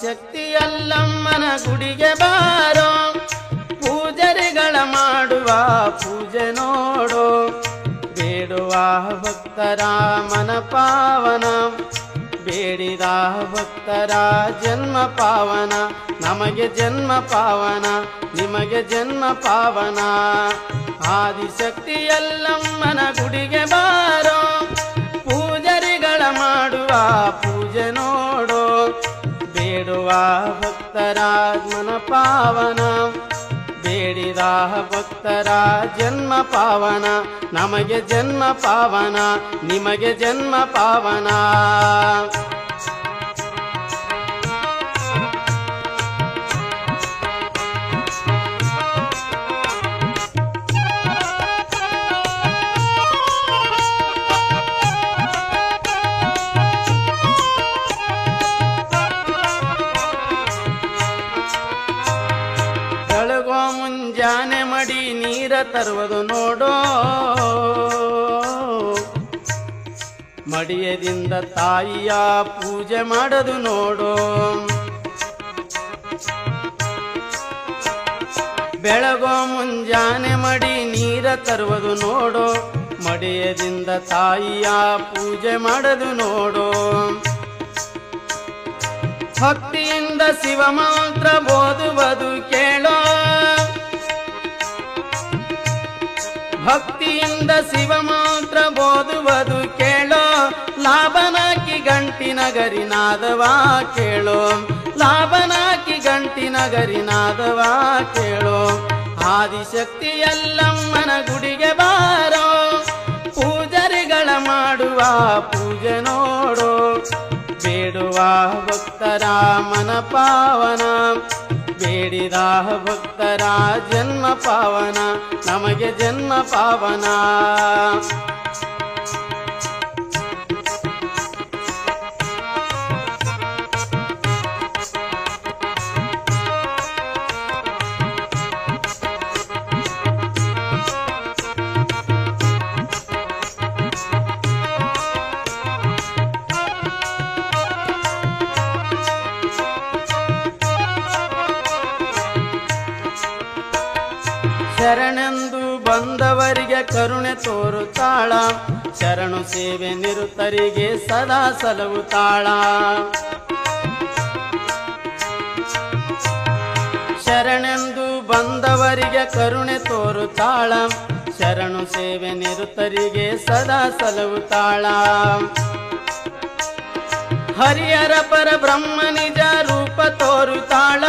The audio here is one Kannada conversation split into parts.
ಆದಿಶಕ್ತಿ ಅಲ್ಲಮ್ಮನ ಗುಡಿಗೆ ಬಾರೋ, ಪೂಜರಿಗಳ ಮಾಡುವ ಪೂಜೆ ನೋಡೋ, ಬೇಡುವ ಭಕ್ತರ ಮನ ಪಾವನ, ಬೇಡಿದ ಭಕ್ತರ ಜನ್ಮ ಪಾವನ, ನಮಗೆ ಜನ್ಮ ಪಾವನ, ನಿಮಗೆ ಜನ್ಮ ಪಾವನ. ಆದಿಶಕ್ತಿ ಅಲ್ಲಮ್ಮನ ಗುಡಿಗೆ ಬಾರೋ, ಪೂಜರಿಗಳ ಮಾಡುವ ಪೂಜೆ ನೋಡೋ, ಬೇಡುವ ಭಕ್ತರ ಮನ ಪಾವನ, ಬೇಡಿದ ಭಕ್ತರ ಜನ್ಮ ಪಾವನ, ನಮಗೆ ಜನ್ಮ ಪಾವನ, ನಿಮಗೆ ಜನ್ಮ ಪಾವನ. ಮುಂಜಾನೆ ಮಡಿ ನೀರ ತರುವುದು ನೋಡೋ, ಮಡಿಯದಿಂದ ತಾಯಿಯ ಪೂಜೆ ಮಾಡೋದು ನೋಡೋ, ಬೆಳಗೋ ಮುಂಜಾನೆ ಮಡಿ ನೀರ ತರುವುದು ನೋಡೋ, ಮಡಿಯದಿಂದ ತಾಯಿಯ ಪೂಜೆ ಮಾಡೋದು ನೋಡೋ, ಭಕ್ತಿಯಿಂದ ಶಿವ ಮಂತ್ರ ಓದುವುದು ಕೇಳೋ, ಭಕ್ತಿಯಿಂದ ಶಿವ ಮಂತ್ರ ಓದುವುದು ಕೇಳೋ, ಲಾಭನಾಕಿ ಗಂಟಿನ ಗರಿನಾದವಾ ಕೇಳೋ, ಲಾಭನಾಕಿ ಗಂಟಿನ ಗರಿನಾದವಾ ಕೇಳೋ. ಆದಿಶಕ್ತಿ ಅಲ್ಲಮ್ಮನ ಗುಡಿಗೆ ಬಾರೋ, ಪೂಜರಿಗಳ ಮಾಡುವ ಪೂಜೆ ನೋಡೋ, ಬೇಡುವ ಭಕ್ತರ ಮನ ಪಾವನ, ಬೇಡಿದ ಭಕ್ತರ ಜನ್ಮ ಪಾವನ, ನಮಗೆ ಜನ್ಮ ಪಾವನ. ಶರಣೆಂದು ಬಂದವರಿಗೆ ಕರುಣೆ ತೋರುತ್ತಾಳ, ಶರಣು ಸೇವೆ ನಿರುತರಿಗೆ ಸದಾ ಸಲಹುತ್ತಾಳ. ಶರಣೆಂದು ಬಂದವರಿಗೆ ಕರುಣೆ ತೋರುತ್ತಾಳ, ಶರಣು ಸೇವೆ ನಿರುತರಿಗೆ ಸದಾ ಸಲಹುತ್ತಾಳ. ಹರಿಹರ ಪರ ಬ್ರಹ್ಮ ನಿಜ ರೂಪ ತೋರುತ್ತಾಳ,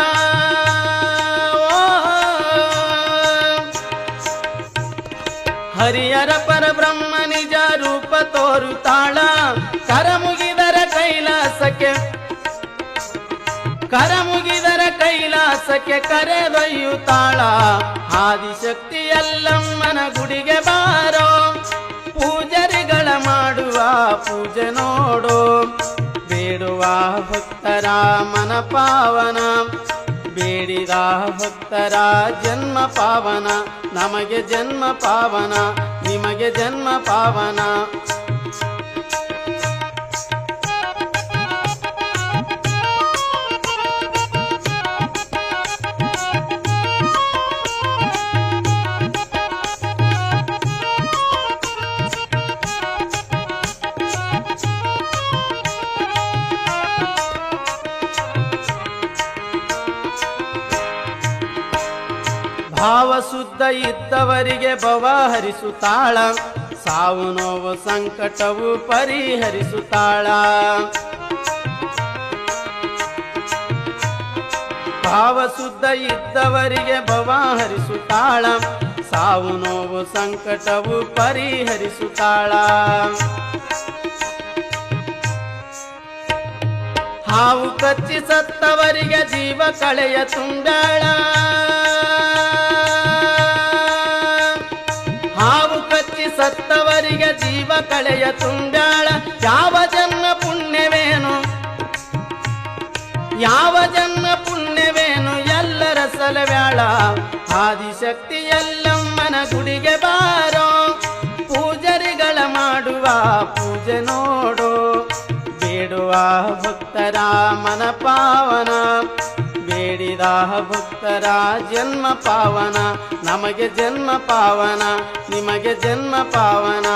ಹರಿಹರ ಪರ ಬ್ರಹ್ಮ ನಿಜ ರೂಪ ತೋರುತ್ತಾಳ. ಕರಮುಗಿದರ ಕೈಲಾಸಕ್ಕೆ, ಕರಮುಗಿದರ ಕೈಲಾಸಕ್ಕೆ ಕರೆದೊಯ್ಯುತ್ತಾಳ. ಆದಿಶಕ್ತಿ ಅಲ್ಲಮ್ಮನ ಗುಡಿಗೆ ಬಾರೋ, ಪೂಜರಿಗಳ ಮಾಡುವ ಪೂಜೆ ನೋಡೋ, ಬೇಡುವ ಭಕ್ತರ ಮನ ಪಾವನ, ಬೇಡಿದ ಭಕ್ತರ ಜನ್ಮ ಪಾವನ, ನಮಗೆ ಜನ್ಮ ಪಾವನ, ನಿಮಗೆ ಜನ್ಮ ಪಾವನ. ಭಾವ ಶುದ್ಧ ಇದ್ದವರಿಗೆ ಭವ ಹರಿಸುತ್ತಾಳ, ಸಾವು ನೋವು ಸಂಕಟವು ಪರಿಹರಿಸುತ್ತಾಳ. ಭಾವ ಶುದ್ಧ ಇದ್ದವರಿಗೆ ಭವ ಹರಿಸುತ್ತಾಳ, ಸಾವು ನೋವು ಸಂಕಟವು ಪರಿಹರಿಸುತ್ತಾಳ. ಹಾವು ಕಚ್ಚಿ ಸತ್ತವರಿಗೆ ಜೀವ ಕಳೆಯ ತುಂಬ್ಯಾಳ, ಹಾವು ಕಚ್ಚಿ ಸತ್ತವರಿಗೆ ಜೀವ ಕಳೆಯ ತುಂಬ್ಯಾಳ. ಯಾವ ಜನ್ಮ ಪುಣ್ಯವೇನು, ಯಾವ ಜನ್ಮ ಪುಣ್ಯವೇನು ಎಲ್ಲರ ಸಲವ್ಯಾಳ. ಆದಿಶಕ್ತಿ ಎಲ್ಲಮ್ಮನ ಗುಡಿಗೆ ಬಾರೋ, ಪೂಜರಿಗಳ ಮಾಡುವ ಪೂಜೆ ನೋಡೋ, ಬೇಡುವ ಭಕ್ತರ ಮನ ಪಾವನ, ಬೇಡಿದ ಭಕ್ತರ ಜನ್ಮ ಪಾವನ, ನಮಗೆ ಜನ್ಮ ಪಾವನ, ನಿಮಗೆ ಜನ್ಮ ಪಾವನ.